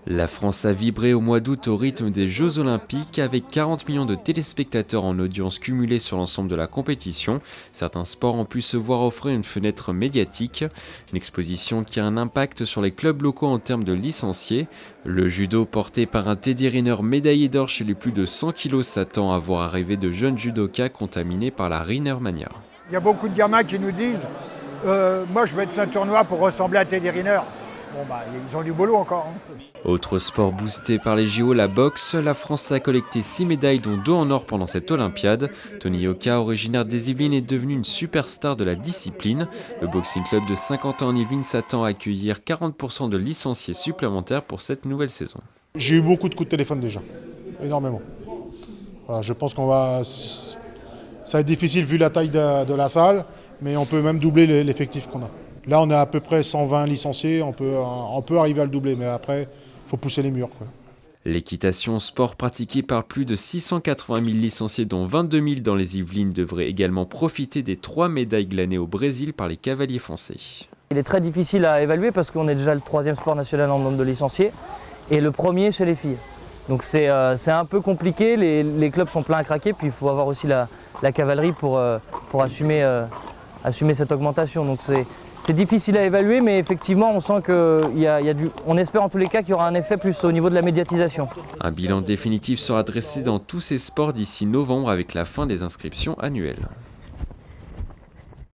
La France a vibré au mois d'août au rythme des Jeux Olympiques avec 40 millions de téléspectateurs en audience cumulée sur l'ensemble de la compétition. Certains sports ont pu se voir offrir une fenêtre médiatique. Une exposition qui a un impact sur les clubs locaux en termes de licenciés. Le judo porté par un Teddy Riner médaillé d'or chez les plus de 100 kilos s'attend à voir arriver de jeunes judokas contaminés par la Riner Mania. Il y a beaucoup de gamins qui nous disent moi je veux être Saint-Tournois pour ressembler à Teddy Riner. Bon ils ont du boulot encore. Autre sport boosté par les JO, la boxe. La France a collecté 6 médailles dont 2 en or pendant cette Olympiade. Tony Yoka, originaire des Yvelines, est devenu une superstar de la discipline. Le Boxing Club de Saint-Quentin en Yvelines s'attend à accueillir 40% de licenciés supplémentaires pour cette nouvelle saison. J'ai eu beaucoup de coups de téléphone déjà, énormément. Voilà, je pense ça va être difficile vu la taille de la salle, mais on peut même doubler l'effectif qu'on a. Là, on est à peu près 120 licenciés, on peut arriver à le doubler, mais après, il faut pousser les murs, quoi. L'équitation, sport pratiqué par plus de 680 000 licenciés, dont 22 000 dans les Yvelines, devrait également profiter des 3 médailles glanées au Brésil par les cavaliers français. Il est très difficile à évaluer parce qu'on est déjà le 3e sport national en nombre de licenciés et le 1er chez les filles. Donc c'est un peu compliqué, les clubs sont pleins à craquer, puis il faut avoir aussi la cavalerie pour assumer cette augmentation. Donc c'est difficile à évaluer, mais effectivement on sent on espère en tous les cas qu'il y aura un effet plus au niveau de la médiatisation. Un bilan définitif sera dressé dans tous ces sports d'ici novembre avec la fin des inscriptions annuelles.